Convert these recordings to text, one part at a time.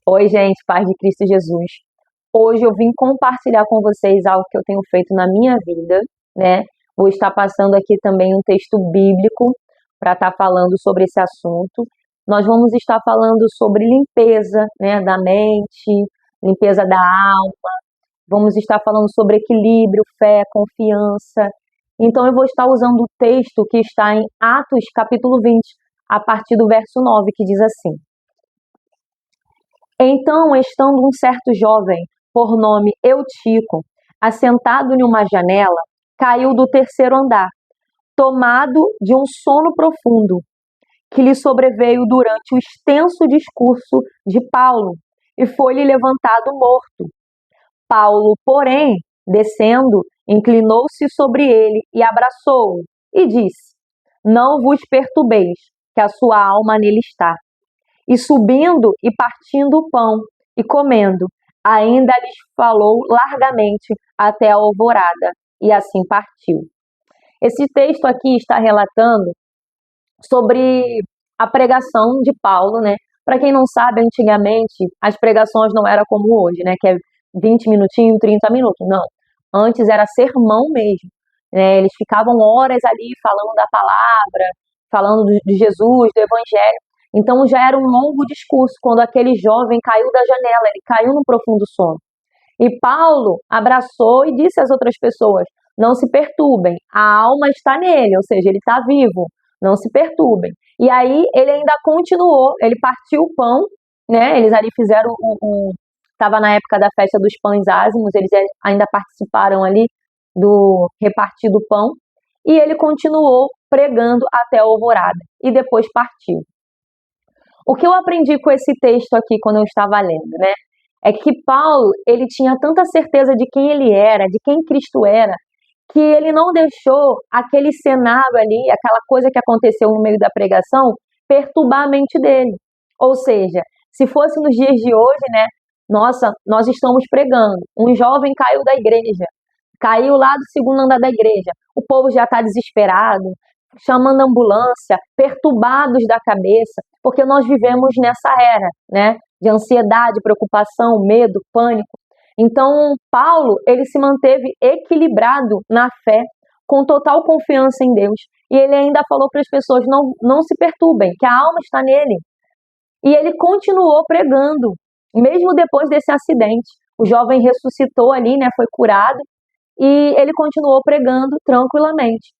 Oi, gente, paz de Cristo Jesus. Hoje eu vim compartilhar com vocês algo que eu tenho feito na minha vida, né? Vou estar passando aqui também um texto bíblico para estar falando sobre esse assunto. Nós vamos estar falando sobre limpeza, né, da mente, limpeza da alma. Vamos estar falando sobre equilíbrio, fé, confiança. Então eu vou estar usando o texto que está em Atos, capítulo 20, a partir do verso 9, que diz assim: Então, estando um certo jovem, por nome Eutico, assentado em uma janela, caiu do terceiro andar, tomado de um sono profundo, que lhe sobreveio durante o extenso discurso de Paulo, e foi-lhe levantado morto. Paulo, porém, descendo, inclinou-se sobre ele e abraçou-o, e disse: Não vos perturbeis, que a sua alma nele está. E subindo e partindo o pão e comendo, ainda lhes falou largamente até a alvorada, e assim partiu. Esse texto aqui está relatando sobre a pregação de Paulo, né? Para quem não sabe, antigamente as pregações não eram como hoje, né? Que é 20 minutinhos, 30 minutos, não. Antes era sermão mesmo, né? Eles ficavam horas ali falando da palavra, falando de Jesus, do evangelho. Então já era um longo discurso quando aquele jovem caiu da janela, ele caiu num profundo sono. E Paulo abraçou e disse às outras pessoas: não se perturbem, a alma está nele, ou seja, ele está vivo, não se perturbem. E aí ele ainda continuou, ele partiu o pão, né? Eles ali fizeram estava na época da festa dos pães ázimos, eles ainda participaram ali do repartir do pão, e ele continuou pregando até a alvorada, e depois partiu. O que eu aprendi com esse texto aqui quando eu estava lendo, né? É que Paulo, ele tinha tanta certeza de quem ele era, de quem Cristo era, que ele não deixou aquele cenário ali, aquela coisa que aconteceu no meio da pregação, perturbar a mente dele. Ou seja, se fosse nos dias de hoje, né? Nossa, nós estamos pregando, um jovem caiu da igreja, caiu lá do segundo andar da igreja, o povo já está desesperado, chamando a ambulância, perturbados da cabeça, porque nós vivemos nessa era, né, de ansiedade, preocupação, medo, pânico. Então, Paulo, ele se manteve equilibrado na fé, com total confiança em Deus, e ele ainda falou para as pessoas: não se perturbem, que a alma está nele. E ele continuou pregando, mesmo depois desse acidente. O jovem ressuscitou ali, né, foi curado, e ele continuou pregando tranquilamente.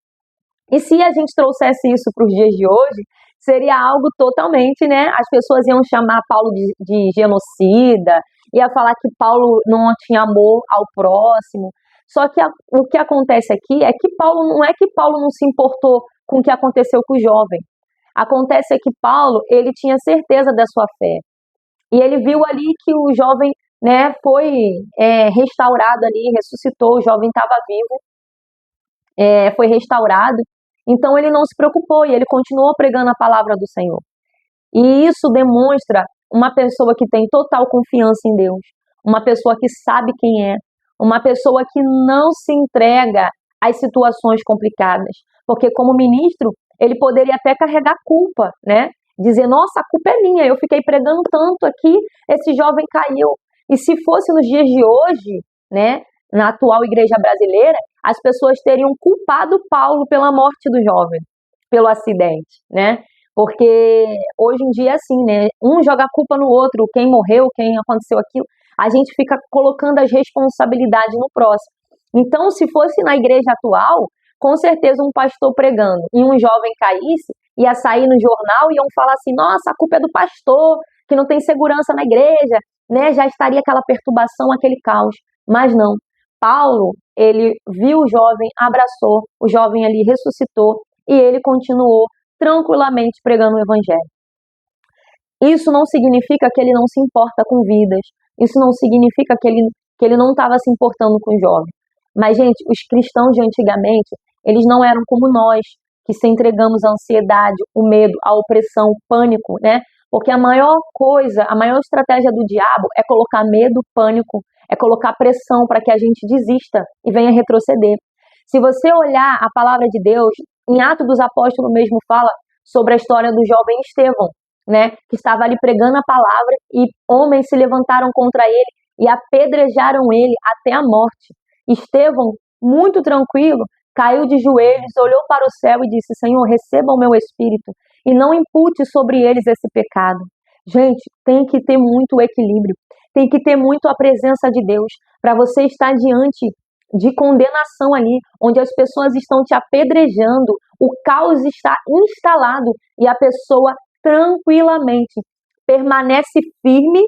E se a gente trouxesse isso para os dias de hoje, seria algo totalmente, né? As pessoas iam chamar Paulo de genocida, ia falar que Paulo não tinha amor ao próximo. Só que o que acontece aqui é que não é que Paulo não se importou com o que aconteceu com o jovem. Acontece é que Paulo, ele tinha certeza da sua fé. E ele viu ali que o jovem, né, foi restaurado ali, ressuscitou, o jovem estava vivo, foi restaurado. Então ele não se preocupou e ele continuou pregando a palavra do Senhor. E isso demonstra uma pessoa que tem total confiança em Deus, uma pessoa que sabe quem é, uma pessoa que não se entrega às situações complicadas. Porque como ministro, ele poderia até carregar culpa, né? Dizer: nossa, a culpa é minha, eu fiquei pregando tanto aqui, esse jovem caiu. E se fosse nos dias de hoje, né, na atual igreja brasileira, as pessoas teriam culpado Paulo pela morte do jovem, pelo acidente, né? Porque hoje em dia é assim, né? Um joga a culpa no outro, quem morreu, quem aconteceu aquilo. A gente fica colocando as responsabilidades no próximo. Então, se fosse na igreja atual, com certeza um pastor pregando e um jovem caísse, ia sair no jornal e iam falar assim: nossa, a culpa é do pastor, que não tem segurança na igreja, né? Já estaria aquela perturbação, aquele caos. Mas não. Paulo, ele viu o jovem, abraçou, o jovem ali ressuscitou e ele continuou tranquilamente pregando o evangelho. Isso não significa que ele não se importa com vidas, isso não significa que ele não estava se importando com o jovem. Mas, gente, os cristãos de antigamente, eles não eram como nós, que se entregamos à ansiedade, o medo, à opressão, o pânico, né? Porque a maior coisa, a maior estratégia do diabo é colocar medo, pânico, é colocar pressão para que a gente desista e venha retroceder. Se você olhar a palavra de Deus, em Atos dos Apóstolos mesmo fala sobre a história do jovem Estevão. né, que estava ali pregando a palavra, e homens se levantaram contra ele e apedrejaram ele até a morte. Estevão, muito tranquilo, caiu de joelhos, olhou para o céu e disse: Senhor, receba o meu espírito e não impute sobre eles esse pecado. Gente, tem que ter muito equilíbrio, tem que ter muito a presença de Deus para você estar diante de condenação ali, onde as pessoas estão te apedrejando, o caos está instalado e a pessoa tranquilamente permanece firme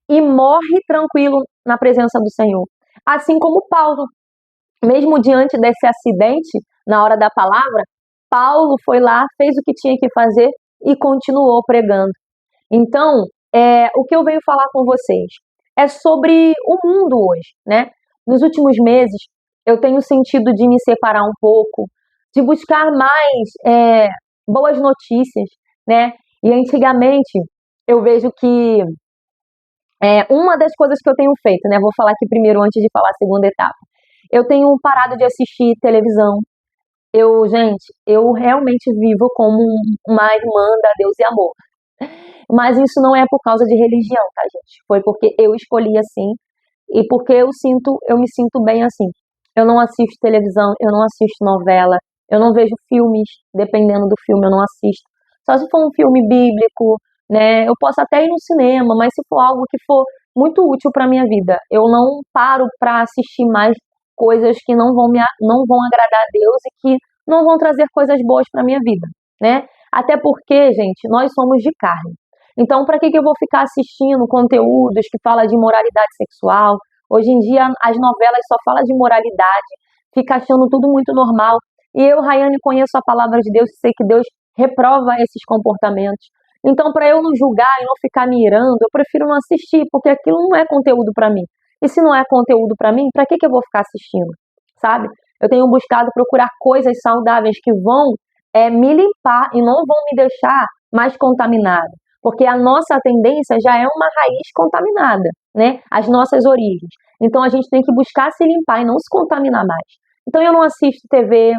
e morre tranquilo na presença do Senhor. Assim como Paulo, mesmo diante desse acidente, na hora da palavra, Paulo foi lá, fez o que tinha que fazer e continuou pregando. Então, o que eu venho falar com vocês é sobre o mundo hoje, né? Nos últimos meses, eu tenho sentido de me separar um pouco, de buscar mais boas notícias, né? E antigamente, eu vejo que uma das coisas que eu tenho feito, né? Vou falar aqui primeiro antes de falar a segunda etapa. Eu tenho parado de assistir televisão. Gente, eu realmente vivo como uma irmã da Deus e Amor. Mas isso não é por causa de religião, tá, gente? Foi porque eu escolhi assim e porque eu me sinto bem assim. Eu não assisto televisão, eu não assisto novela, eu não vejo filmes, dependendo do filme, eu não assisto. Só se for um filme bíblico, né? Eu posso até ir no cinema, mas se for algo que for muito útil para minha vida, eu não paro para assistir mais coisas que não vão agradar a Deus e que não vão trazer coisas boas para minha vida, né? Até porque, gente, nós somos de carne. Então, para que eu vou ficar assistindo conteúdos que falam de moralidade sexual? Hoje em dia, as novelas só falam de moralidade, fica achando tudo muito normal. E eu, Rayane, conheço a palavra de Deus e sei que Deus reprova esses comportamentos. Então, para eu não julgar e não ficar me irando, eu prefiro não assistir, porque aquilo não é conteúdo para mim. E se não é conteúdo para mim, para que eu vou ficar assistindo? Sabe? Eu tenho buscado procurar coisas saudáveis que vão me limpar e não vão me deixar mais contaminada. Porque a nossa tendência já é uma raiz contaminada, né? As nossas origens. Então a gente tem que buscar se limpar e não se contaminar mais. Então eu não assisto TV,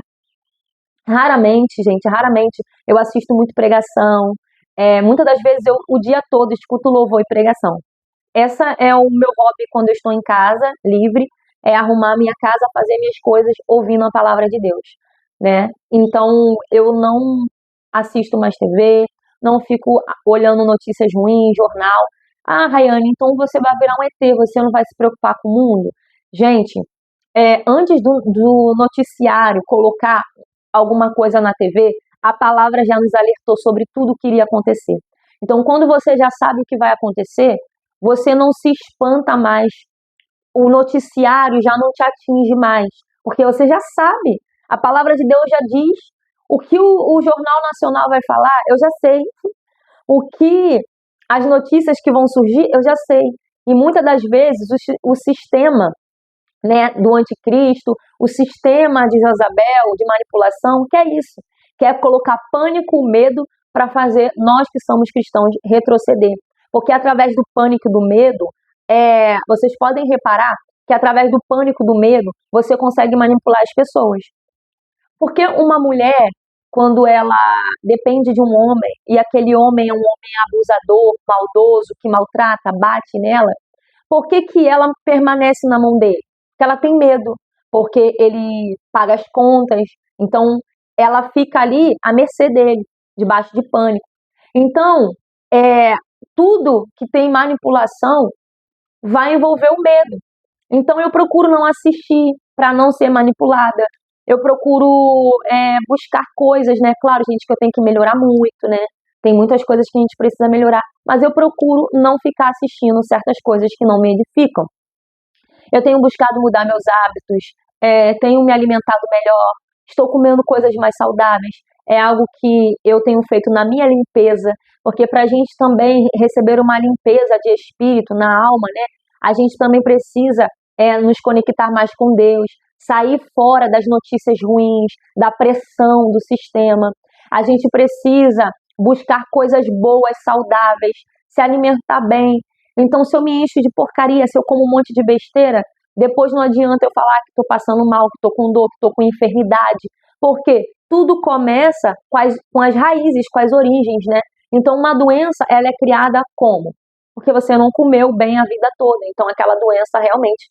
raramente, gente, raramente. Eu assisto muito pregação. Muitas das vezes o dia todo escuto louvor e pregação. Essa é o meu hobby quando eu estou em casa, livre, é arrumar minha casa, fazer minhas coisas, ouvindo a palavra de Deus, né? Então eu não assisto mais TV, não fico olhando notícias ruins, jornal. Ah, Rayane, então você vai virar um ET, você não vai se preocupar com o mundo? Gente, antes do noticiário colocar alguma coisa na TV, a palavra já nos alertou sobre tudo o que iria acontecer. Então, quando você já sabe o que vai acontecer, você não se espanta mais, o noticiário já não te atinge mais, porque você já sabe, a palavra de Deus já diz, o que o Jornal Nacional vai falar, eu já sei, o que as notícias que vão surgir, eu já sei, e muitas das vezes o sistema, né, do anticristo, o sistema de Jezabel, de manipulação, quer isso, quer colocar pânico, medo, para fazer nós que somos cristãos retroceder. Porque através do pânico e do medo, vocês podem reparar que através do pânico e do medo, você consegue manipular as pessoas. Porque uma mulher, quando ela depende de um homem, e aquele homem é um homem abusador, maldoso, que maltrata, bate nela, por que ela permanece na mão dele? Porque ela tem medo, porque ele paga as contas, então ela fica ali à mercê dele, debaixo de pânico. Então, tudo que tem manipulação vai envolver o medo. Então eu procuro não assistir para não ser manipulada. Eu procuro buscar coisas, né? Claro, gente, que eu tenho que melhorar muito, né? Tem muitas coisas que a gente precisa melhorar, mas eu procuro não ficar assistindo certas coisas que não me edificam. Eu tenho buscado mudar meus hábitos, tenho me alimentado melhor, estou comendo coisas mais saudáveis. É algo que eu tenho feito na minha limpeza, porque para a gente também receber uma limpeza de espírito na alma, né? A gente também precisa nos conectar mais com Deus, sair fora das notícias ruins, da pressão do sistema. A gente precisa buscar coisas boas, saudáveis, se alimentar bem. Então, se eu me encho de porcaria, se eu como um monte de besteira, depois não adianta eu falar que estou passando mal, que estou com dor, que estou com enfermidade. Porque tudo começa com as raízes, com as origens, né? Então, uma doença, ela é criada como? Porque você não comeu bem a vida toda. Então, aquela doença realmente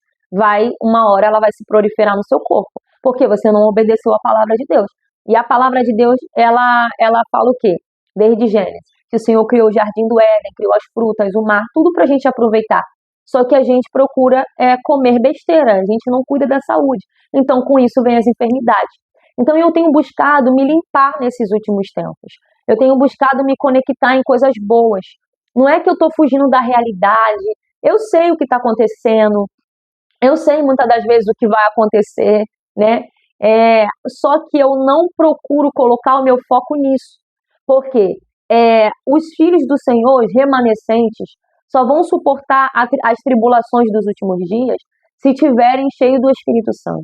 uma hora ela vai se proliferar no seu corpo, porque você não obedeceu a palavra de Deus. E a palavra de Deus, ela fala o quê? Desde Gênesis, que o Senhor criou o jardim do Éden, criou as frutas, o mar, tudo para a gente aproveitar. Só que a gente procura comer besteira, a gente não cuida da saúde. Então, com isso vem as enfermidades. Então, eu tenho buscado me limpar nesses últimos tempos. Eu tenho buscado me conectar em coisas boas. Não é que eu estou fugindo da realidade. Eu sei o que está acontecendo. Eu sei muitas das vezes o que vai acontecer, né? Só que eu não procuro colocar o meu foco nisso. Porque os filhos do Senhor, os remanescentes, só vão suportar as tribulações dos últimos dias se tiverem cheio do Espírito Santo.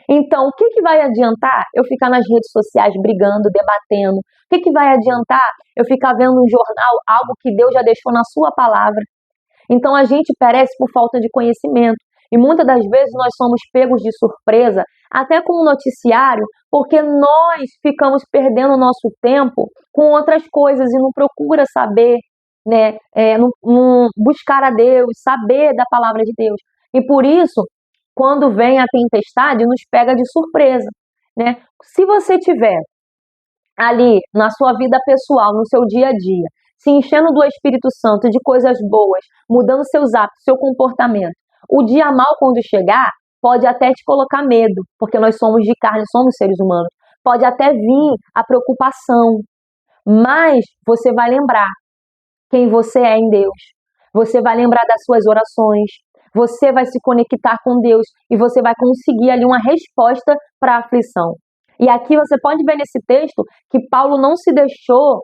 Então, o que vai adiantar eu ficar nas redes sociais brigando, debatendo? O que vai adiantar eu ficar vendo um jornal, algo que Deus já deixou na sua palavra? Então, a gente perece por falta de conhecimento. E muitas das vezes nós somos pegos de surpresa, até com o noticiário, porque nós ficamos perdendo o nosso tempo com outras coisas e não procura saber, né? Não buscar a Deus, saber da palavra de Deus. E por isso, quando vem a tempestade, nos pega de surpresa, né? Se você tiver ali na sua vida pessoal, no seu dia a dia, se enchendo do Espírito Santo, de coisas boas, mudando seus hábitos, seu comportamento, o dia mal quando chegar, pode até te colocar medo, porque nós somos de carne, somos seres humanos. Pode até vir a preocupação, mas você vai lembrar quem você é em Deus. Você vai lembrar das suas orações, você vai se conectar com Deus e você vai conseguir ali uma resposta para a aflição. E aqui você pode ver nesse texto que Paulo não se deixou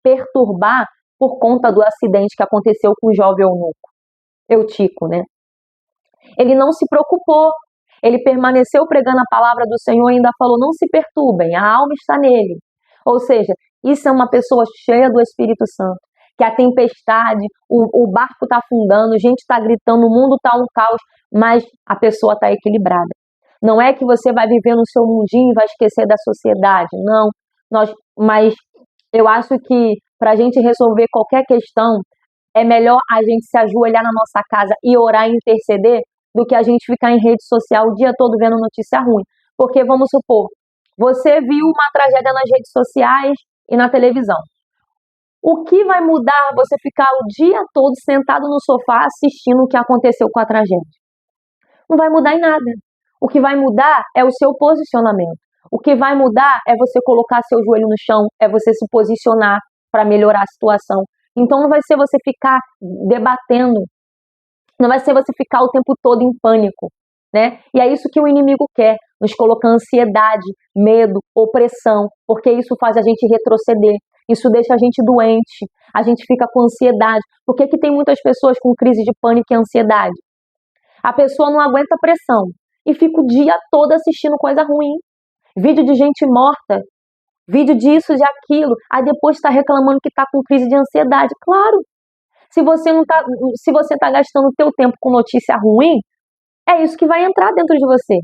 perturbar por conta do acidente que aconteceu com o jovem Eutico, né? Ele não se preocupou, ele permaneceu pregando a palavra do Senhor e ainda falou, não se perturbem, a alma está nele. Ou seja, isso é uma pessoa cheia do Espírito Santo, que a tempestade, o barco está afundando, gente está gritando, o mundo está um caos, mas a pessoa está equilibrada. Não é que você vai viver no seu mundinho e vai esquecer da sociedade, não. Mas eu acho que para a gente resolver qualquer questão, é melhor a gente se ajoelhar na nossa casa e orar e interceder do que a gente ficar em rede social o dia todo vendo notícia ruim. Porque, vamos supor, você viu uma tragédia nas redes sociais e na televisão. O que vai mudar você ficar o dia todo sentado no sofá assistindo o que aconteceu com a tragédia? Não vai mudar em nada. O que vai mudar é o seu posicionamento. O que vai mudar é você colocar seu joelho no chão, é você se posicionar para melhorar a situação. Então não vai ser você ficar debatendo, não vai ser você ficar o tempo todo em pânico, né? E é isso que o inimigo quer, nos colocar ansiedade, medo, opressão, porque isso faz a gente retroceder, isso deixa a gente doente, a gente fica com ansiedade. Por que tem muitas pessoas com crise de pânico e ansiedade? A pessoa não aguenta pressão e fica o dia todo assistindo coisa ruim, vídeo de gente morta, vídeo disso, de aquilo, aí depois está reclamando que está com crise de ansiedade. Claro, se você tá gastando o teu tempo com notícia ruim, é isso que vai entrar dentro de você.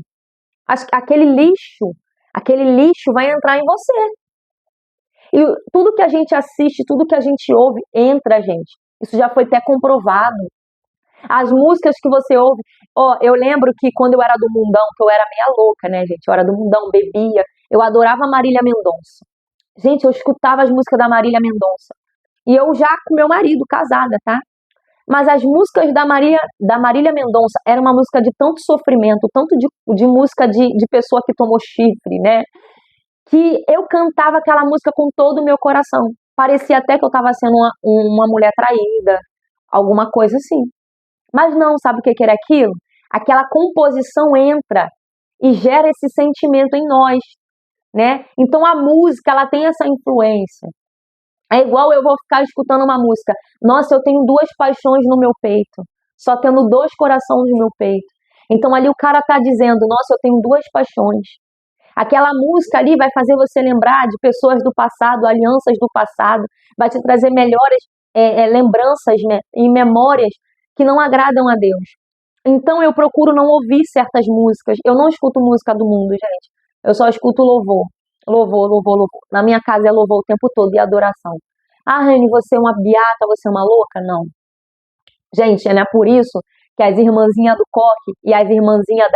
Aquele lixo vai entrar em você. E tudo que a gente assiste, tudo que a gente ouve, entra a gente. Isso já foi até comprovado. As músicas que você ouve... eu lembro que quando eu era do mundão, que eu era meia louca, né, gente? Eu era do mundão, bebia. Eu adorava Marília Mendonça. Gente, eu escutava as músicas da Marília Mendonça. E eu já com meu marido, casada, tá? Mas as músicas da Marília Mendonça era uma música de tanto sofrimento, tanto de música de pessoa que tomou chifre, né? Que eu cantava aquela música com todo o meu coração. Parecia até que eu estava sendo uma mulher traída, alguma coisa assim. Mas não, sabe o que era aquilo? Aquela composição entra e gera esse sentimento em nós, né? Então a música, ela tem essa influência. É igual eu vou ficar escutando uma música. Nossa, eu tenho duas paixões no meu peito. Só tendo dois corações no meu peito. Então ali o cara tá dizendo, nossa, eu tenho duas paixões. Aquela música ali vai fazer você lembrar de pessoas do passado, alianças do passado. Vai te trazer melhores lembranças, né, e memórias que não agradam a Deus. Então eu procuro não ouvir certas músicas. Eu não escuto música do mundo, gente. Eu só escuto louvor. Louvor, louvor, louvor. Na minha casa é louvor o tempo todo e adoração. Ah, Reni, você é uma beata, você é uma louca? Não. Gente, não é por isso que as irmãzinhas do coque e as irmãzinhas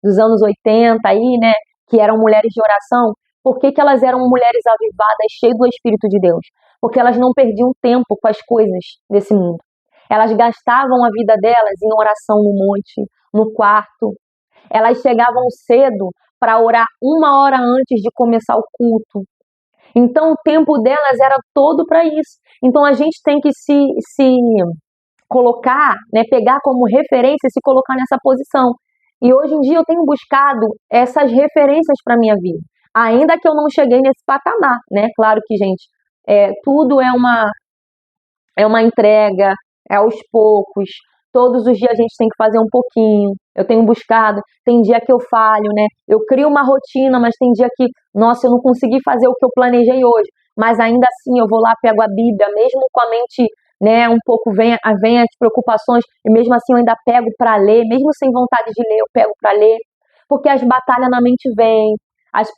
dos anos 80 aí, né, que eram mulheres de oração, por que que elas eram mulheres avivadas, cheias do Espírito de Deus? Porque elas não perdiam tempo com as coisas desse mundo. Elas gastavam a vida delas em oração no monte, no quarto. Elas chegavam cedo para orar 1 hora antes de começar o culto. Então o tempo delas era todo para isso. Então a gente tem que se colocar, né, pegar como referência e se colocar nessa posição. E hoje em dia eu tenho buscado essas referências para minha vida, ainda que eu não cheguei nesse patamar, né? Claro que, gente, tudo é uma entrega, é aos poucos. Todos os dias a gente tem que fazer um pouquinho. Eu tenho buscado, tem dia que eu falho, né? Eu crio uma rotina, mas tem dia que, nossa, eu não consegui fazer o que eu planejei hoje. Mas ainda assim eu vou lá, pego a Bíblia, mesmo com a mente, né, um pouco vem as preocupações, e mesmo assim eu ainda pego para ler, mesmo sem vontade de ler, eu pego para ler, porque as batalhas na mente vêm, as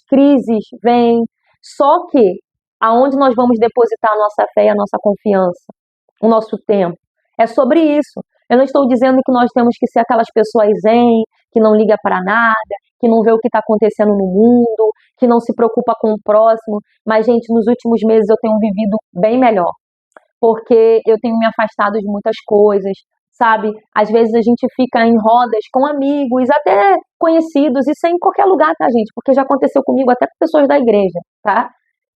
crises vêm. Só que aonde nós vamos depositar a nossa fé e a nossa confiança, o nosso tempo? É sobre isso. Eu não estou dizendo que nós temos que ser aquelas pessoas zen, que não liga para nada, que não vê o que está acontecendo no mundo, que não se preocupa com o próximo. Mas, gente, nos últimos meses eu tenho vivido bem melhor, porque eu tenho me afastado de muitas coisas, sabe? Às vezes a gente fica em rodas com amigos, até conhecidos, isso é em qualquer lugar, tá, gente? Porque já aconteceu comigo até com pessoas da igreja, tá?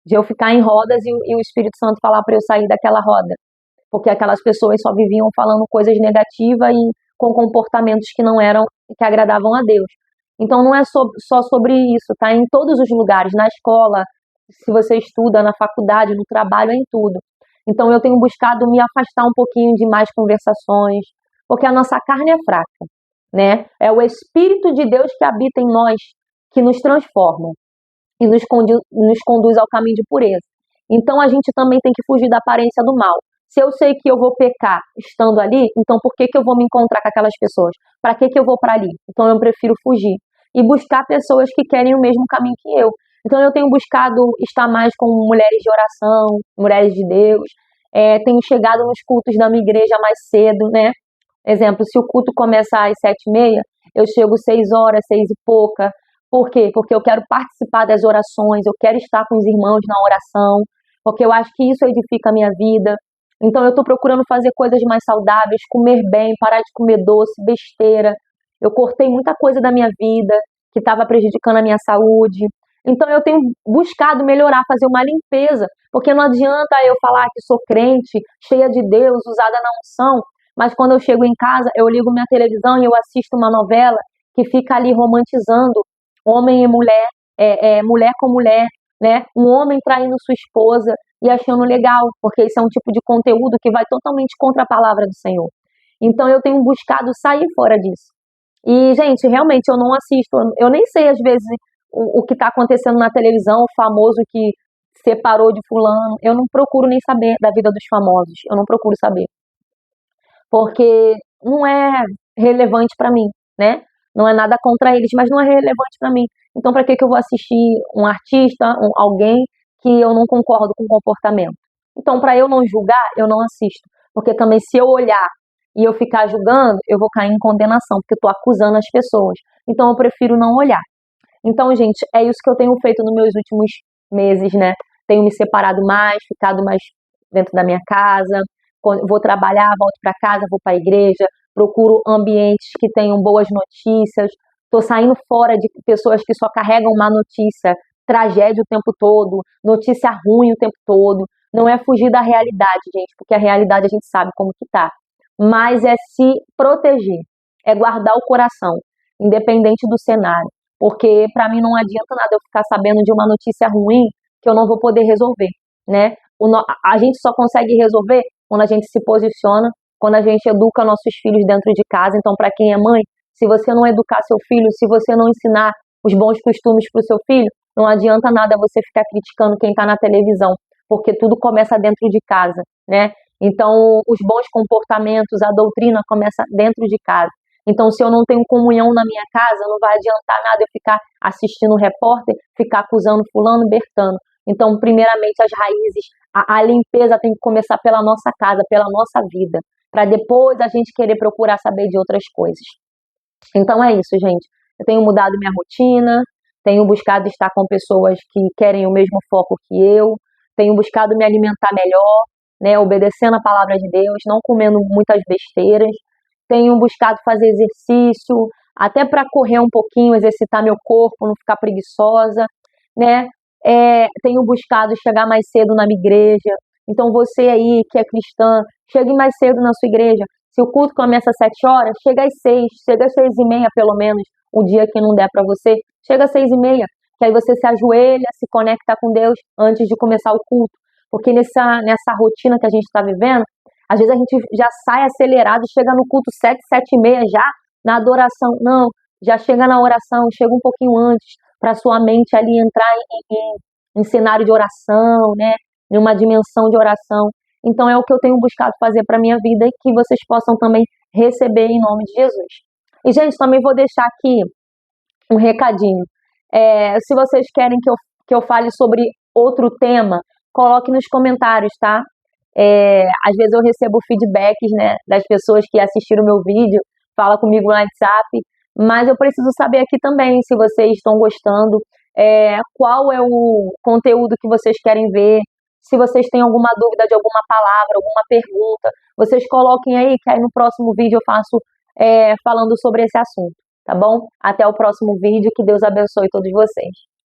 De eu ficar em rodas e o Espírito Santo falar para eu sair daquela roda, porque aquelas pessoas só viviam falando coisas negativas e com comportamentos que não eram, que agradavam a Deus. Então não é só sobre isso, tá? Em todos os lugares, na escola, se você estuda, na faculdade, no trabalho, é em tudo. Então eu tenho buscado me afastar um pouquinho de mais conversações, porque a nossa carne é fraca, né? É o Espírito de Deus que habita em nós, que nos transforma e nos conduz ao caminho de pureza. Então a gente também tem que fugir da aparência do mal. Se eu sei que eu vou pecar estando ali, então por que que eu vou me encontrar com aquelas pessoas? Para que que eu vou para ali? Então eu prefiro fugir e buscar pessoas que querem o mesmo caminho que eu. Então eu tenho buscado estar mais com mulheres de oração, mulheres de Deus. Tenho chegado nos cultos da minha igreja mais cedo, né? Exemplo, se o culto começa às 7h30, eu chego 6 horas, 6 e pouca. Por quê? Porque eu quero participar das orações, eu quero estar com os irmãos na oração, porque eu acho que isso edifica a minha vida. Então eu estou procurando fazer coisas mais saudáveis, comer bem, parar de comer doce, besteira. Eu cortei muita coisa da minha vida que estava prejudicando a minha saúde. Então eu tenho buscado melhorar, fazer uma limpeza, porque não adianta eu falar que sou crente, cheia de Deus, usada na unção, mas quando eu chego em casa, eu ligo minha televisão e eu assisto uma novela que fica ali romantizando homem e mulher, mulher com mulher, né? Um homem traindo sua esposa e achando legal, porque isso é um tipo de conteúdo que vai totalmente contra a palavra do Senhor. Então eu tenho buscado sair fora disso. E, gente, realmente eu não assisto, eu nem sei às vezes o que está acontecendo na televisão, o famoso que separou de fulano. Eu não procuro nem saber da vida dos famosos, eu não procuro saber, porque não é relevante para mim, né? Não é nada contra eles, mas não é relevante para mim. Então, para que eu vou assistir um artista, alguém que eu não concordo com o comportamento? Então, para eu não julgar, eu não assisto. Porque também, se eu olhar e eu ficar julgando, eu vou cair em condenação, porque eu estou acusando as pessoas. Então, eu prefiro não olhar. Então, gente, é isso que eu tenho feito nos meus últimos meses, né? Tenho me separado mais, ficado mais dentro da minha casa. Vou trabalhar, volto para casa, vou para a igreja, procuro ambientes que tenham boas notícias. Estou saindo fora de pessoas que só carregam má notícia, tragédia o tempo todo, notícia ruim o tempo todo. Não é fugir da realidade, gente, porque a realidade a gente sabe como que tá. Mas é se proteger, é guardar o coração, independente do cenário. Porque para mim não adianta nada eu ficar sabendo de uma notícia ruim que eu não vou poder resolver, né? A gente só consegue resolver quando a gente se posiciona, quando a gente educa nossos filhos dentro de casa. Então, para quem é mãe, se você não educar seu filho, se você não ensinar os bons costumes para o seu filho, não adianta nada você ficar criticando quem está na televisão, porque tudo começa dentro de casa, né? Então, os bons comportamentos, a doutrina começa dentro de casa. Então, se eu não tenho comunhão na minha casa, não vai adiantar nada eu ficar assistindo o repórter, ficar acusando fulano, Bertano, Então, primeiramente, as raízes, a limpeza tem que começar pela nossa casa, pela nossa vida, para depois a gente querer procurar saber de outras coisas. Então é isso, gente. Eu tenho mudado minha rotina, tenho buscado estar com pessoas que querem o mesmo foco que eu, tenho buscado me alimentar melhor, né, obedecendo a palavra de Deus, não comendo muitas besteiras, tenho buscado fazer exercício, até para correr um pouquinho, exercitar meu corpo, não ficar preguiçosa, né? Tenho buscado chegar mais cedo na minha igreja. Então você aí que é cristã, chegue mais cedo na sua igreja. Se o culto começa às 7 horas, chega às 6, chega às 6h30 pelo menos, o dia que não der para você, chega às 6h30, que aí você se ajoelha, se conecta com Deus antes de começar o culto. Porque nessa rotina que a gente está vivendo, às vezes a gente já sai acelerado, chega no culto 7, 7h30 já, na adoração. Não, já chega na oração, chega um pouquinho antes, para sua mente ali entrar em cenário de oração, né? Em uma dimensão de oração. Então é o que eu tenho buscado fazer para minha vida e que vocês possam também receber em nome de Jesus. E, gente, também vou deixar aqui um recadinho. Se vocês querem que eu fale sobre outro tema, coloque nos comentários, tá? Às vezes eu recebo feedbacks, né, das pessoas que assistiram o meu vídeo, fala comigo no WhatsApp, mas eu preciso saber aqui também se vocês estão gostando, qual é o conteúdo que vocês querem ver, se vocês têm alguma dúvida de alguma palavra, alguma pergunta, vocês coloquem aí, que aí no próximo vídeo eu faço falando sobre esse assunto, tá bom? Até o próximo vídeo, que Deus abençoe todos vocês.